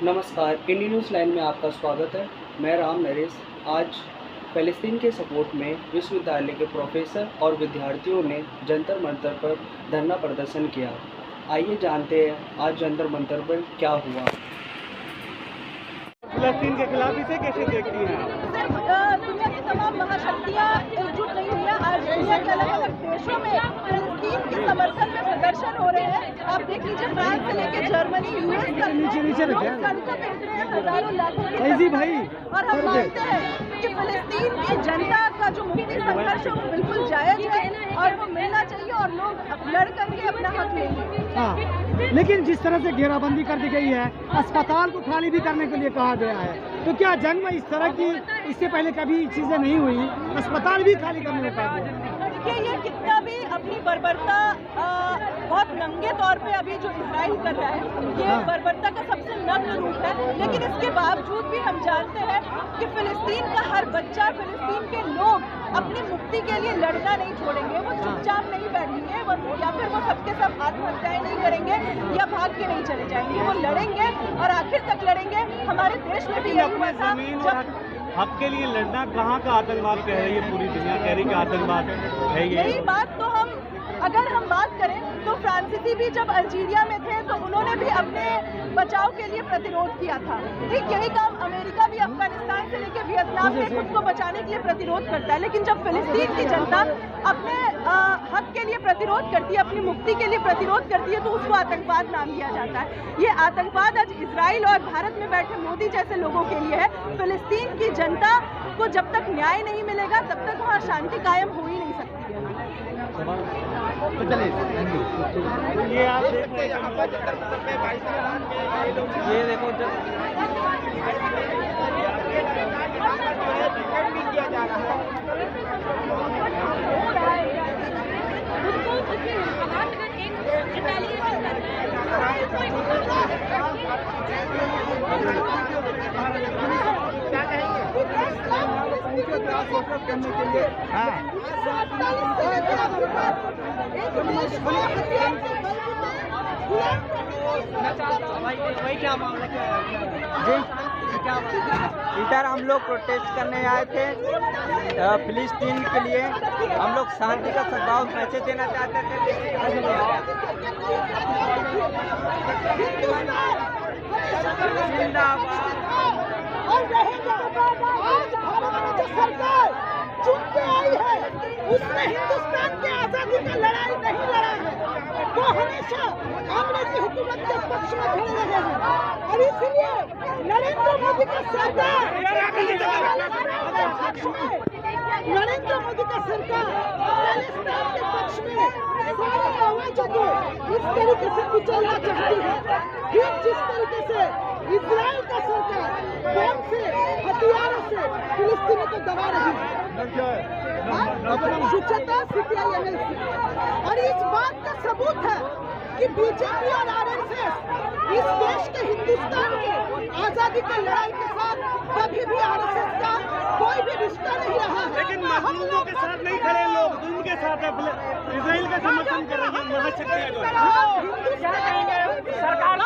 नमस्कार, इंडी news line में आपका स्वागत है। मैं राम नरेश। आज फ़लस्तीन के सपोर्ट में विश्वविद्यालय के प्रोफेसर और विद्यार्थियों ने जंतर मंतर पर धरना प्रदर्शन किया। आइए जानते हैं आज जंतर मंतर पर क्या हुआ। फ़लस्तीन के खिलाफ इसे कैसे देखती हैं? दुनिया की तमाम महाशक्तियाँ एकजुट नहीं हुई हैं। आज दुनिया के अलग अलग देशों में फ़लस्तीन के समर्थन में प्रदर्शन हो रहे हैं। आप देख लीजिए, फ्रांस से लेकर जर्मनी, यूएस तक नीचे लोग सड़कों पे उतरे हैं, हजारों लाखों की संख्या। और हम मानते हैं कि फ़लस्तीन की जनता का जो मुक्ति संघर्ष है वो बिल्कुल जायज है और वो मिलना चाहिए और लोग लड़ करके अपना हक लेंगे। हाँ, लेकिन जिस तरह से घेराबंदी कर दी गई है, अस्पताल को खाली भी करने के लिए कहा गया है, तो क्या जंग में इस तरह की इससे पहले कभी चीजें नहीं हुई, अस्पताल भी खाली करने में कहा गया? देखिए, ये कितना भी अपनी बर्बरता बहुत नंगे तौर पे अभी जो इजराइल कर रहा है, ये बर्बरता का सबसे नग्न रूप है। लेकिन इसके बावजूद भी हम जानते हैं कि फ़लस्तीन का हर बच्चा, फ़लस्तीन के लोग अपनी मुक्ति के लिए लड़ना नहीं छोड़ेंगे। वो चुपचाप नहीं बैठेंगे, या फिर वो सबके सब आत्महत्याएं नहीं करेंगे या भाग के नहीं चले जाएंगे। वो लड़ेंगे और आखिर तक लड़ेंगे। हमारे देश में भी यही हुआ था। हक के लिए लड़ना कहाँ का आतंकवाद कह रही है, पूरी दुनिया कह रही है कि आतंकवाद है ये। यही बात तो अगर हम बात करें तो फ्रांसीसी भी जब अल्जीरिया में थे तो उन्होंने भी अपने बचाव के लिए प्रतिरोध किया था। ठीक यही काम अमेरिका भी अफगानिस्तान से लेकर वियतनाम में खुद को बचाने के लिए प्रतिरोध करता है। लेकिन जब फ़लस्तीन की जनता अपने हक के लिए प्रतिरोध करती है, अपनी मुक्ति के लिए प्रतिरोध करती है, तो उसको आतंकवाद नाम दिया जाता है। ये आतंकवाद आज इजराइल और भारत में बैठे मोदी जैसे लोगों के लिए है। फ़लस्तीन की जनता को जब तक न्याय नहीं मिलेगा तब तक वहाँ शांति कायम हो ही नहीं सकती है। तो चलिए, ये आप देख सकते हैं यहाँ पर ये देखो किया जा रहा है। करने के लिए वही क्या मामला जी, इधर हम लोग प्रोटेस्ट करने आए थे फ़लस्तीन के लिए। हम लोग शांति का सद्भाव मैसेज देना चाहते थे। और रहेगा। आज भारत में जो सरकार चुन के आई है उसने हिंदुस्तान के आज़ादी का लड़ाई नहीं लड़ा है। वो हमेशा अंग्रेजी हुकूमत के पक्ष में खड़े रहे हैं और इसलिए नरेंद्र मोदी का सरकार नरेंद्र मोदी का सरकार फ़लस्तीन के पक्ष में सारे आवाज़ों को इस तरीके से कुचलना चाहती है। ठीक जिस तरीके से इजराइल का सरकार बम से, हथियारों से फ़लस्तीनी को दबा रही है। सुचेता CPI-ML और इस बात का सबूत है कि बीजेपी और RSS इस देश के, हिंदुस्तान के आज़ादी की लड़ाई के साथ कभी भी RSS का कोई भी रिश्ता नहीं रहा है। लेकिन मजलूमों के साथ नहीं खड़े लोग, उनके साथ इजराइल का समर्थन कर रही है महाशक्तियाँ। सरकार